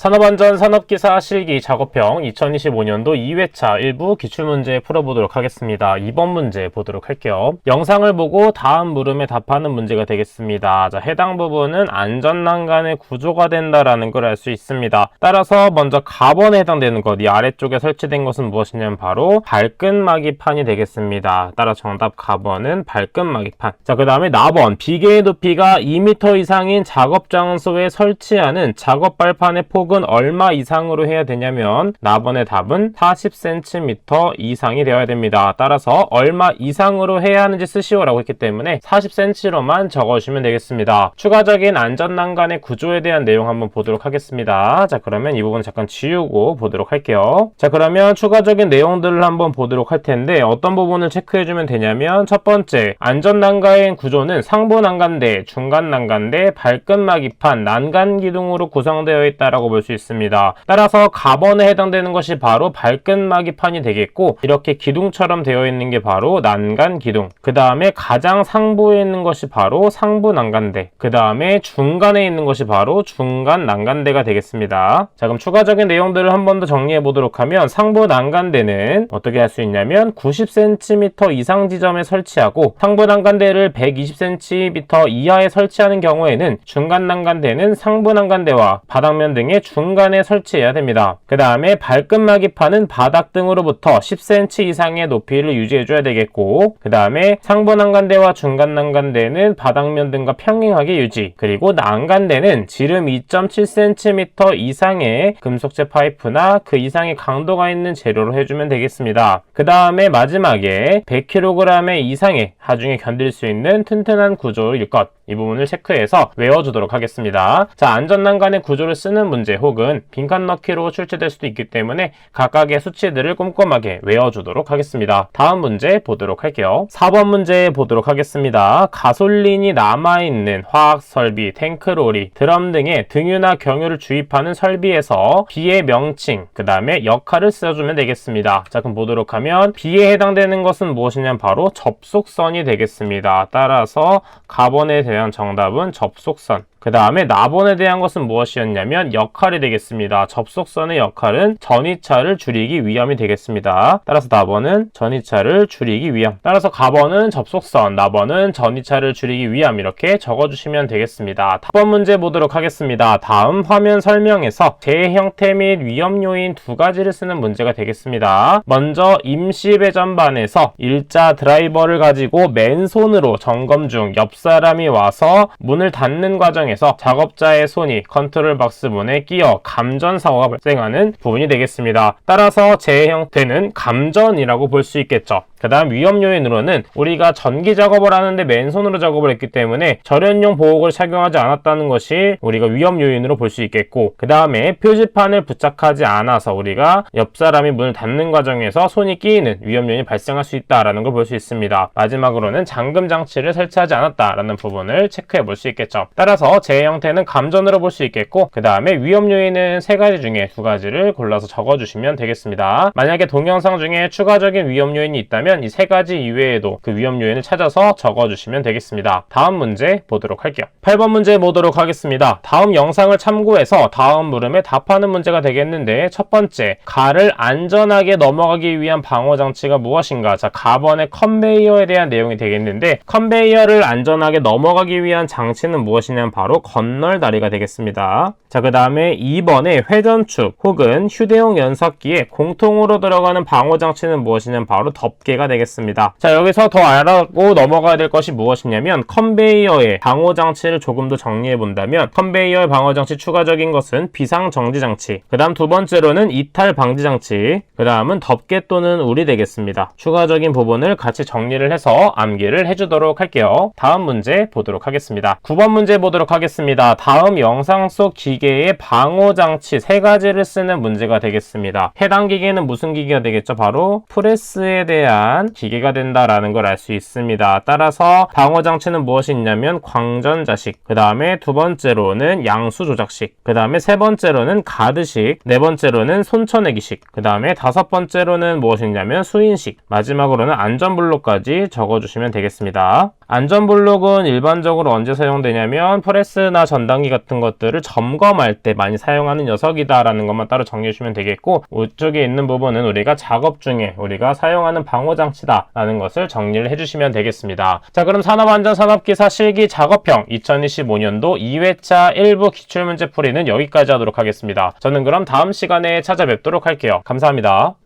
산업안전 산업기사 실기 작업형 2025년도 2회차 일부 기출문제 풀어보도록 하겠습니다. 2번 문제 보도록 할게요. 영상을 보고 다음 물음에 답하는 문제가 되겠습니다. 자, 해당 부분은 안전난간의 구조가 된다라는 걸 알 수 있습니다. 따라서 먼저 가번에 해당되는 것, 이 아래쪽에 설치된 것은 무엇이냐면 바로 발끈마기판이 되겠습니다. 따라 정답 가번은 발끈마기판. 자, 그 다음에 나번, 비계의 높이가 2m 이상인 작업장소에 설치하는 작업발판의 폭은 얼마 이상으로 해야 되냐면 나번의 답은 40cm 이상이 되어야 됩니다. 따라서 얼마 이상으로 해야 하는지 쓰시오라고 했기 때문에 40cm로만 적어주시면 되겠습니다. 추가적인 안전난간의 구조에 대한 내용 한번 보도록 하겠습니다. 자, 그러면 이 부분 잠깐 지우고 보도록 할게요. 자, 그러면 추가적인 내용들을 한번 보도록 할 텐데 어떤 부분을 체크해주면 되냐면 첫 번째, 안전난간의 구조는 상부 난간대, 중간 난간대, 발끈마기판, 난간기둥으로 구성되어 있다라고 볼 수 있습니다. 따라서 가번에 해당되는 것이 바로 발끈마기판이 되겠고, 이렇게 기둥처럼 되어 있는 게 바로 난간기둥, 그 다음에 가장 상부에 있는 것이 바로 상부 난간대, 그 다음에 중간에 있는 것이 바로 중간 난간대가 되겠습니다. 자, 그럼 추가적인 내용들을 한 번 더 정리해 보도록 하면 상부 난간대는 어떻게 할 수 있냐면 90cm 이상 지점에 설치하고, 상부 난간대를 120cm 이하에 설치하는 경우에는 중간 난간대는 상부 난간대와 바닥면 등의 중간에 설치해야 됩니다. 그 다음에 발끈마기판은 바닥 등으로부터 10cm 이상의 높이를 유지해줘야 되겠고, 그 다음에 상부 난간대와 중간 난간대는 바닥면 등과 평행하게 유지, 그리고 난간대는 지름 2.7cm 이상의 금속재 파이프나 그 이상의 강도가 있는 재료로 해주면 되겠습니다. 그 다음에 마지막에 100kg 이상의 하중에 견딜 수 있는 튼튼한 구조일 것, 이 부분을 체크해서 외워주도록 하겠습니다. 자, 안전난간의 구조를 쓰는 문제 혹은 빈칸 넣기로 출제될 수도 있기 때문에 각각의 수치들을 꼼꼼하게 외워주도록 하겠습니다. 다음 문제 보도록 할게요. 4번 문제 보도록 하겠습니다. 가솔린이 남아있는 화학설비, 탱크로리, 드럼 등의 등유나 경유를 주입하는 설비에서 B의 명칭, 그 다음에 역할을 써주면 되겠습니다. 자, 그럼 보도록 하면 B에 해당되는 것은 무엇이냐면 바로 접속선이 되겠습니다. 따라서 가번에 대한 정답은 접속선. 그 다음에 나번에 대한 것은 무엇이었냐면 역할이 되겠습니다. 접속선의 역할은 전이차를 줄이기 위함이 되겠습니다. 따라서 나번은 전이차를 줄이기 위함. 따라서 가번은 접속선, 나번은 전이차를 줄이기 위함, 이렇게 적어주시면 되겠습니다. 다음 문제 보도록 하겠습니다. 다음 화면 설명에서 재해 형태 및 위험 요인 두 가지를 쓰는 문제가 되겠습니다. 먼저 임시 배전반에서 일자 드라이버를 가지고 맨손으로 점검 중 옆 사람이 와서 문을 닫는 과정에 작업자의 손이 컨트롤 박스 문에 끼어 감전 사고가 발생하는 부분이 되겠습니다. 따라서 재해 형태는 감전이라고 볼 수 있겠죠. 그 다음 위험 요인으로는 우리가 전기 작업을 하는데 맨손으로 작업을 했기 때문에 절연용 보호구를 착용하지 않았다는 것이 우리가 위험 요인으로 볼 수 있겠고, 그 다음에 표지판을 부착하지 않아서 우리가 옆 사람이 문을 닫는 과정에서 손이 끼이는 위험 요인이 발생할 수 있다라는 걸 볼 수 있습니다. 마지막으로는 잠금 장치를 설치하지 않았다라는 부분을 체크해 볼 수 있겠죠. 따라서 재해 형태는 감전으로 볼 수 있겠고, 그 다음에 위험 요인은 세 가지 중에 두 가지를 골라서 적어주시면 되겠습니다. 만약에 동영상 중에 추가적인 위험 요인이 있다면 이 세 가지 이외에도 그 위험 요인을 찾아서 적어주시면 되겠습니다. 다음 문제 보도록 할게요. 8번 문제 보도록 하겠습니다. 다음 영상을 참고해서 다음 물음에 답하는 문제가 되겠는데, 첫 번째, 가를 안전하게 넘어가기 위한 방어장치가 무엇인가? 자, 가번의 컨베이어에 대한 내용이 되겠는데, 컨베이어를 안전하게 넘어가기 위한 장치는 무엇이냐면 바로 건널다리가 되겠습니다. 자, 그 다음에 2번에 회전축 혹은 휴대용 연석기에 공통으로 들어가는 방어장치는 무엇이냐면 바로 덮개가 되겠습니다. 자, 여기서 더 알아고 넘어가야 될 것이 무엇이냐면 컨베이어의 방어장치를 조금 더 정리해 본다면, 컨베이어의 방어장치 추가적인 것은 비상정지장치, 그 다음 두 번째로는 이탈 방지장치, 그 다음은 덮개 또는 울이 되겠습니다. 추가적인 부분을 같이 정리를 해서 암기를 해주도록 할게요. 다음 문제 보도록 하겠습니다. 9번 문제 보도록 하겠습니다. 다음 영상 속 기계의 방호장치 세 가지를 쓰는 문제가 되겠습니다. 해당 기계는 무슨 기계가 되겠죠? 바로 프레스에 대한 위한 기계가 된다라는 걸 알 수 있습니다. 따라서 방어장치는 무엇이 있냐면 광전자식, 그 다음에 두 번째로는 양수조작식, 그 다음에 세 번째로는 가드식, 네 번째로는 손쳐내기식, 그 다음에 다섯 번째로는 무엇이 있냐면 수인식, 마지막으로는 안전블록까지 적어주시면 되겠습니다. 안전블록은 일반적으로 언제 사용되냐면 프레스나 전단기 같은 것들을 점검할 때 많이 사용하는 녀석이다 라는 것만 따로 정리해 주시면 되겠고, 우측에 있는 부분은 우리가 작업 중에 우리가 사용하는 방호장치다 라는 것을 정리를 해주시면 되겠습니다. 자, 그럼 산업안전산업기사 실기 작업형 2025년도 2회차 1부 기출문제 풀이는 여기까지 하도록 하겠습니다. 저는 그럼 다음 시간에 찾아뵙도록 할게요. 감사합니다.